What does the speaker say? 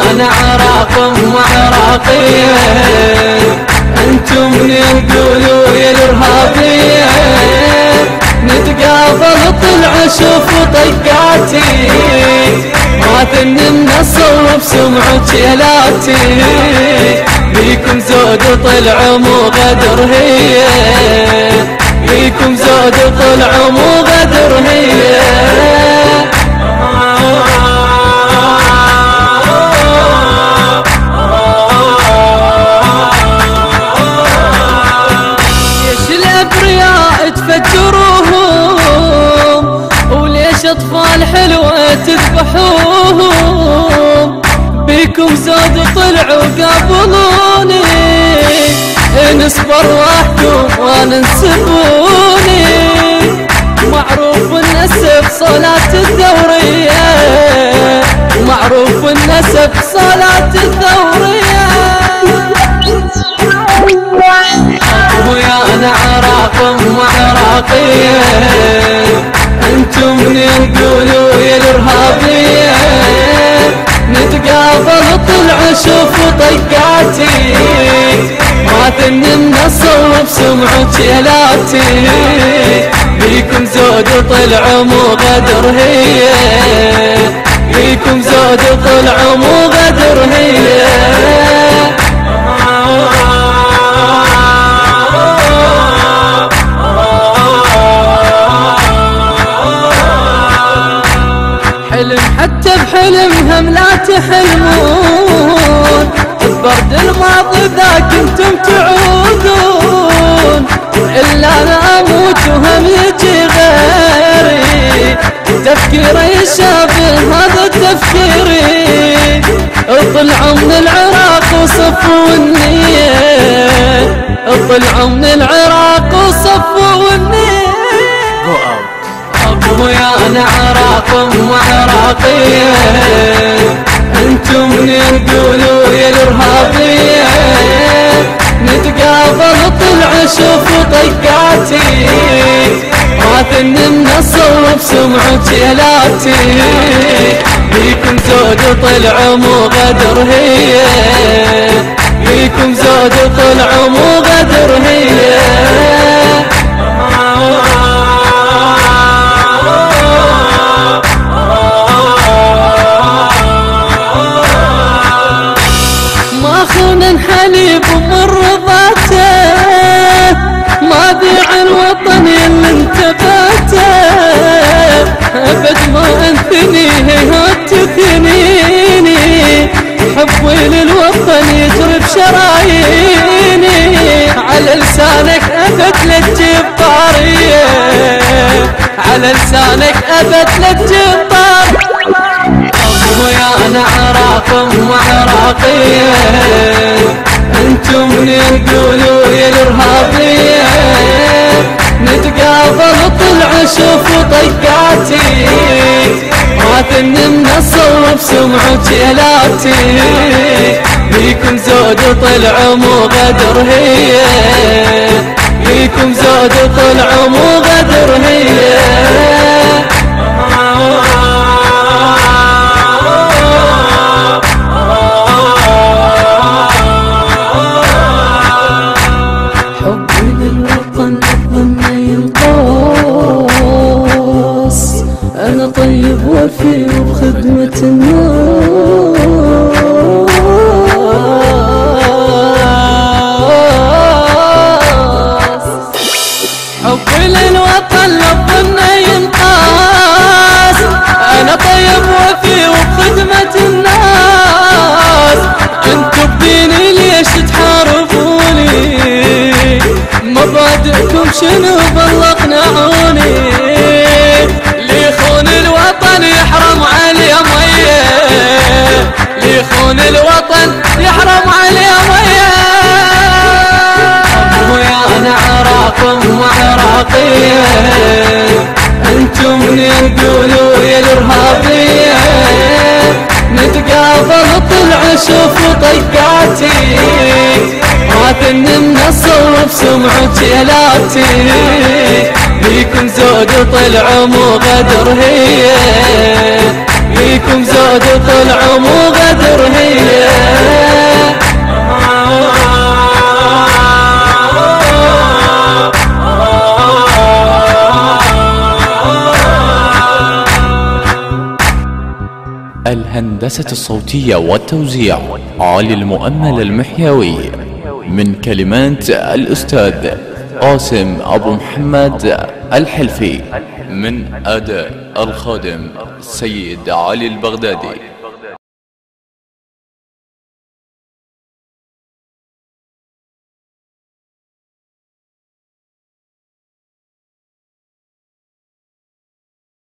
ويانا عراق وعراقية، انتم منين قولوا يا الارهابية، نتقابل طلع شوف طقاتي، ما ثني منصب سمعة جيلاتي، بيكم زود طلع مو غدر هي، بيكم زود طلع مو غدر هي. أطفال حلوة تذبحوهم، بيكم زود طلعوا قابلوني، نصبر وحدكم وننسبوني، معروف النسب صلاة الثورية، معروف النسب صلاة الثورية. ويانا عراق وعراقية، انتم منين قولوا يا الارهابية، نتقابل طلع شوف طقاتي، ما ثني منصب سمعة جيلاتي، بيكم زود طلع مو غدر هي، بيكم زود طلع مو غدر هي. حتى بحلمهم لا تحلمون، ببرد الماضي ذاك انتم تعودون، إلا أنا أموت وهم يجي غيري، تفكيري يشابه هذا تفكيري، طلعوا من العراق وصفوا النية، طلعوا من العراق وصفوا النية. ويانا عراق وعراقية، انتم منين قولوا يا الارهابية، نتقابل طلع شوف طقاتي، ما ثني منصب سمعة جيلاتي، بيكم زود طلع مو غدر هي، بيكم زود طلع مو غدر هي. حليب ومر ذاته، ما بيع الوطن اللي انتبهته، ابد ما انثني هيهات تثنيني، حبي للوطن يجري بشراييني، على لسانك ابد لا تجيب طاريه، على لسانك ابد لا تجيب طاريه. ويانا عراق وعراقية، انتم منين قولوا يا الارهابية، نتقابل طلع شوف طقاتي، ما ثني منصب سمعة جيلاتي، بيكم زود طلع مو غدر هي، بيكم زود طلع مو غدر هي. أنا طيب وفي بخدمة الناس، حبي للوطن للظن ينقاس، أنا طيب وفي وبخدمة الناس، انتو بديني ليش تحاربوني، مبادئكم شنو بالله اقنعوني، يحرم عليه ميه، ليخون الوطن يحرم عليه ميه. ويانا عراق وعراقية، انتم منين قولوا يا الارهابية، نتقابل طلع شوف طقاتي، ما ثني منصب سمعة جيلاتي، بيكم زود طلع مو غدر هي، بيكم زود طلع مو غدر هي. الهندسة الصوتية والتوزيع علي المؤمل المحيوي، من كلمات الأستاذ قاسم أبو محمد الحلفي، من أداء الخادم سيد علي البغدادي.